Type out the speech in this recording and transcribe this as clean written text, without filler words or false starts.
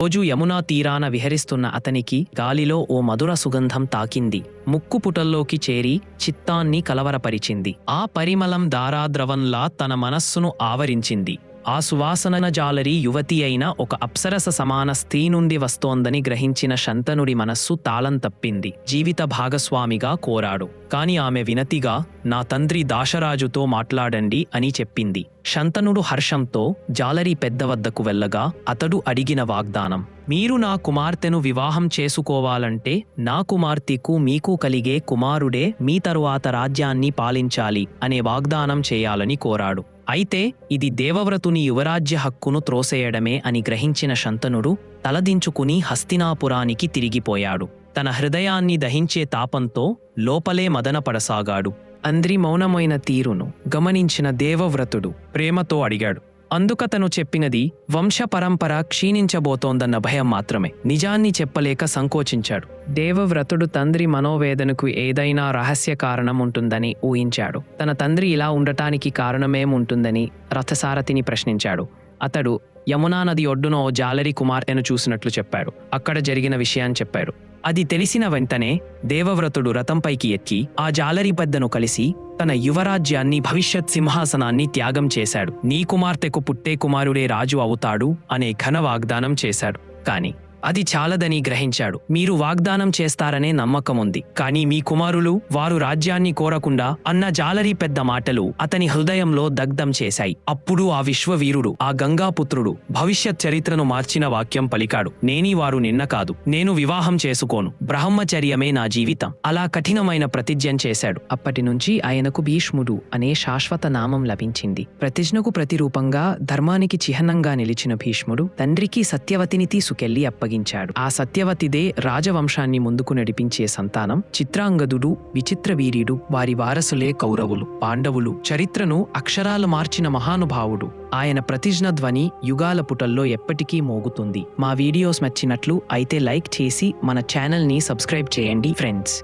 రోజు యమునా తీరాన విహరిస్తున్న అతనికి గాలిలో ఓ మధుర సుగంధం తాకింది. ముక్కు పుటల్లోకి చేరి చిత్తాన్ని కలవరపరిచింది. ఆ పరిమళం దారాద్రవంలా తన మనస్సును ఆవరించింది. ఆ సువాసన జాలరి యువతి అయిన ఒక అప్సరస సమాన స్త్రీ నుండి వస్తోందని గ్రహించిన శంతనుడి మనస్సు తాళం తప్పింది. జీవిత భాగస్వామిగా కోరాడు. కాని ఆమె వినతిగా నా తండ్రి దాశరాజుతో మాట్లాడండి అని చెప్పింది. శంతనుడు హర్షంతో జాలరి పెద్ద వద్దకు వెళ్ళగా అతడు అడిగిన వాగ్దానం, మీరు నా కుమార్తెను వివాహం చేసుకోవాలంటే నా కుమార్తెకు మీకు కలిగే కుమారుడే మీ తరువాత రాజ్యాన్ని పాలించాలి అనే వాగ్దానం చేయాలని కోరాడు. అయితే ఇది దేవవ్రతుని యువరాజ్య హక్కును త్రోసేయడమే అని గ్రహించిన శంతనుడు తలదించుకుని హస్తినాపురానికి తిరిగిపోయాడు. తన హృదయాన్ని దహించే తాపంతో లోపలే మదనపడసాగాడు. తండ్రి మౌనమైన తీరును గమనించిన దేవవ్రతుడు ప్రేమతో అడిగాడు. అందుకతను చెప్పినది వంశపరంపర క్షీణించబోతోందన్న భయం మాత్రమే. నిజాన్ని చెప్పలేక సంకోచించాడు. దేవవ్రతుడు తండ్రి మనోవేదనకు ఏదైనా రహస్య కారణం ఉంటుందని ఊహించాడు. తన తండ్రి ఇలా ఉండటానికి కారణమేముంటుందని రథసారథిని ప్రశ్నించాడు. అతడు యమునా నది ఒడ్డున ఓ జాలరి కుమార్తెను చూసినట్లు చెప్పాడు. అక్కడ జరిగిన విషయాన్ని చెప్పాడు. అది తెలిసిన వెంటనే దేవవ్రతుడు రథంపైకి ఎక్కి ఆ జాలరి పెద్దను కలిసి తన యువరాజ్యాన్ని భవిష్యత్ సింహాసనాన్ని త్యాగం చేశాడు. నీ కుమార్తెకు పుట్టే కుమారుడే రాజు అవుతాడు అనే ఘన వాగ్దానం చేశాడు. కాని అది చాలదని గ్రహించాడు. మీరు వాగ్దానం చేస్తారనే నమ్మకం ఉంది, కానీ మీ కుమారులు వారు రాజ్యాన్ని కోరకుండా అన్న జాలరి పెద్ద మాటలు అతని హృదయంలో దగ్ధం చేశాయి. అప్పుడు ఆ విశ్వవీరుడు, ఆ గంగాపుత్రుడు భవిష్యత్ చరిత్రను మార్చిన వాక్యం పలికాడు. నేనీ వారు నిన్న కాదు, నేను వివాహం చేసుకోను, బ్రహ్మచర్యమే నా జీవితం. అలా కఠినమైన ప్రతిజ్ఞ చేశాడు. అప్పటి నుంచి ఆయనకు భీష్ముడు అనే శాశ్వత నామం లభించింది. ప్రతిజ్ఞకు ప్రతిరూపంగా ధర్మానికి చిహ్నంగా నిలిచిన భీష్ముడు తండ్రికి సత్యవతిని తీసుకెళ్లి ఆ సత్యవతిదే రాజవంశాన్ని ముందుకు నడిపించే సంతానం. చిత్రాంగదుడు, విచిత్రవీర్యుడు, వారి వారసులే కౌరవులు, పాండవులు. చరిత్రను అక్షరాలు మార్చిన మహానుభావుడు. ఆయన ప్రతిజ్ఞ ధ్వని యుగాల పుటల్లో ఎప్పటికీ మోగుతుంది. మా వీడియోస్ నచ్చినట్లు అయితే లైక్ చేసి మన ఛానల్ ని సబ్స్క్రైబ్ చేయండి ఫ్రెండ్స్.